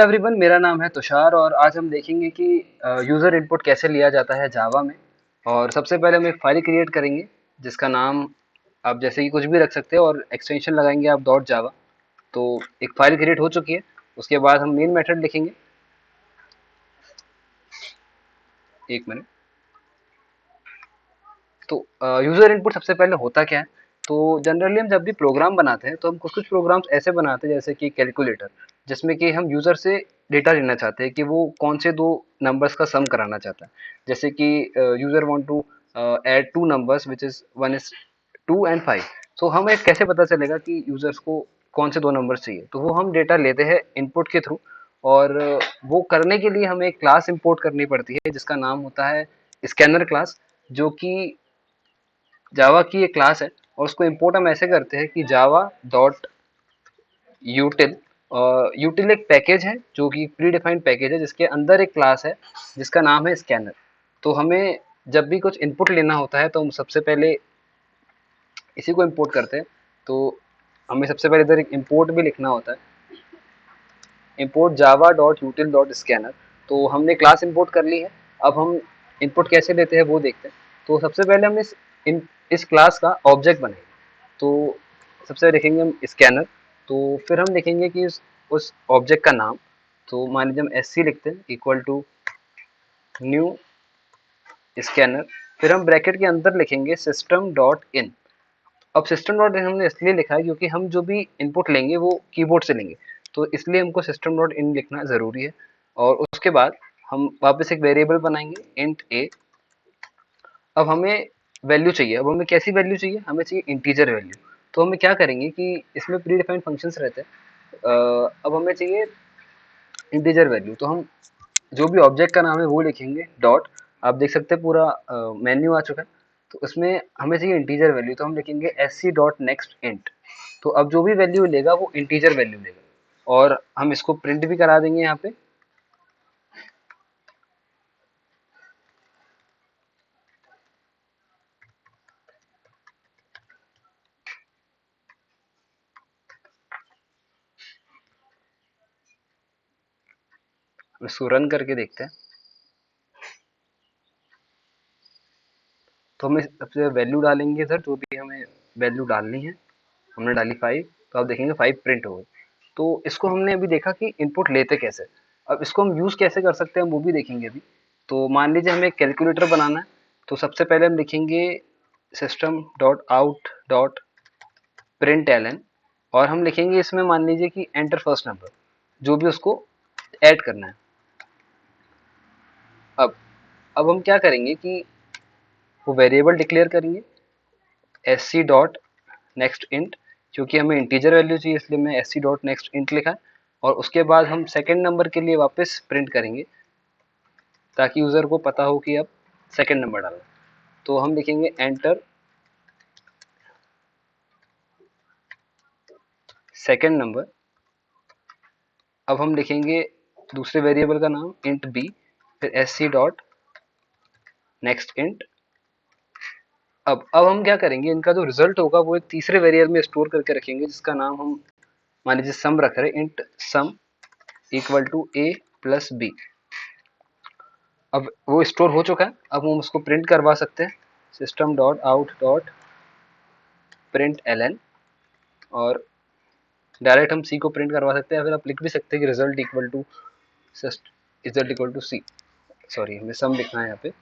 Everyone, मेरा नाम है तुषार और आज हम देखेंगे कि यूज़र इनपुट कैसे लिया जाता है जावा में। और सबसे पहले हम एक फाइल क्रिएट करेंगे जिसका नाम आप जैसे कि कुछ भी रख सकते हैं और एक्सटेंशन लगाएंगे आप डॉट जावा। तो एक फाइल क्रिएट हो चुकी है। उसके बाद हम मेन मेथड लिखेंगे। एक मिनट। तो यूज़र इनपुट सबसे पहले होता क्या है? तो जनरली हम जब भी प्रोग्राम बनाते हैं तो हम कुछ कुछ प्रोग्राम्स ऐसे बनाते हैं जैसे कि कैलकुलेटर, जिसमें कि हम यूज़र से डेटा लेना चाहते हैं कि वो कौन से दो नंबर्स का सम कराना चाहता है। जैसे कि user want to add two numbers which is one is 2 and 5। तो हमें कैसे पता चलेगा कि यूज़र्स को कौन से दो नंबर्स चाहिए? तो वो हम डेटा लेते हैं इनपुट के थ्रू। और वो करने के लिए हमें एक क्लास इंपोर्ट करनी पड़ती है जिसका नाम होता है स्कैनर क्लास, जो कि जावा की एक क्लास है। और उसको इंपोर्ट हम ऐसे करते हैं कि जावा डॉट यूटिल। यूटिल एक पैकेज है जो कि प्री डिफाइंड पैकेज है जिसके अंदर एक क्लास है जिसका नाम है स्कैनर। तो हमें जब भी कुछ इनपुट लेना होता है तो हम सबसे पहले इसी को इंपोर्ट करते हैं। तो हमें सबसे पहले इधर एक इंपोर्ट भी लिखना होता है, import Java dot यूटिल dot scanner. तो हमने क्लास इंपोर्ट कर ली है। अब हम इनपुट कैसे लेते हैं वो देखते हैं। तो सबसे पहले हम इस क्लास का ऑब्जेक्ट बनाएंगे। तो सबसे पहले लिखेंगे हम स्कैनर। तो फिर हम लिखेंगे कि उस ऑब्जेक्ट का नाम। तो मान लीजिए हम एस सी लिखते हैं इक्वल टू न्यू स्कैनर। फिर हम ब्रैकेट के अंदर लिखेंगे सिस्टम डॉट इन। अब सिस्टम डॉट इन हमने इसलिए लिखा है क्योंकि हम जो भी इनपुट लेंगे वो कीबोर्ड से लेंगे, तो इसलिए हमको सिस्टम डॉट इन लिखना ज़रूरी है। और उसके बाद हम वापस एक वेरिएबल बनाएंगे इंट ए। अब हमें वैल्यू चाहिए। अब हमें कैसी वैल्यू चाहिए? हमें चाहिए इंटीजर वैल्यू। तो हमें क्या करेंगे कि इसमें प्री डिफाइंड फंक्शंस रहते हैं। अब हमें चाहिए इंटीजर वैल्यू। तो हम जो भी ऑब्जेक्ट का नाम है वो लिखेंगे डॉट। आप देख सकते हैं पूरा मेन्यू आ चुका है। तो उसमें हमें चाहिए इंटीजर वैल्यू, तो हम लिखेंगे S C dot next int. तो अब जो भी वैल्यू लेगा वो इंटीजर वैल्यू लेगा और हम इसको प्रिंट भी करा देंगे यहाँ पे। इसको रन करके देखते हैं। तो हमें सबसे वैल्यू डालेंगे सर, जो भी हमें वैल्यू डालनी है। हमने डाली 5। तो आप देखेंगे 5 प्रिंट हो गई। तो इसको हमने अभी देखा कि इनपुट लेते कैसे। अब इसको हम यूज़ कैसे कर सकते हैं वो भी देखेंगे अभी। तो मान लीजिए हमें एक कैलकुलेटर बनाना है। तो सबसे पहले हम लिखेंगे system dot out dot print L. और हम लिखेंगे इसमें मान लीजिए कि एंटर फर्स्ट नंबर, जो भी उसको ऐड करना है। अब अब हम क्या करेंगे कि वो वेरिएबल डिक्लेयर करेंगे S C dot next int. क्योंकि हमें इंटीजर वैल्यू चाहिए इसलिए मैं S C dot next int लिखा है। और उसके बाद हम सेकेंड नंबर के लिए वापस प्रिंट करेंगे ताकि यूज़र को पता हो कि अब सेकेंड नंबर डालना। तो हम लिखेंगे एंटर सेकेंड नंबर। अब हम लिखेंगे दूसरे वेरिएबल का नाम इंट बी, फिर S C dot next int. अब हम क्या करेंगे, इनका जो रिजल्ट होगा वो एक तीसरे वेरिएबल में स्टोर करके रखेंगे जिसका नाम हम मान लीजिए सम रख रहे हैं, int sum equal to A plus B. अब वो स्टोर हो चुका है। अब हम उसको प्रिंट करवा सकते हैं system dot out dot print L N. और डायरेक्ट हम सी को प्रिंट करवा सकते हैं, फिर आप लिख भी सकते हैं कि result equal to result equal to C. Sorry, हमें सम लिखना है यहाँ पे।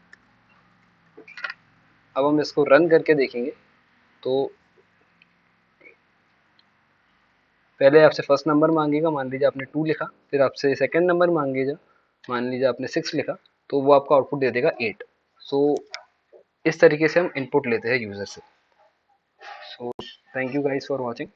अब हम इसको रन करके देखेंगे। तो पहले आपसे फर्स्ट नंबर मांगेगा, मान लीजिए आपने 2 लिखा। फिर आपसे सेकंड नंबर मांगेगा, मान लीजिए आपने 6 लिखा। तो वो आपका आउटपुट दे देगा 8। सो इस तरीके से हम इनपुट लेते हैं यूज़र से। So thank you guys for watching.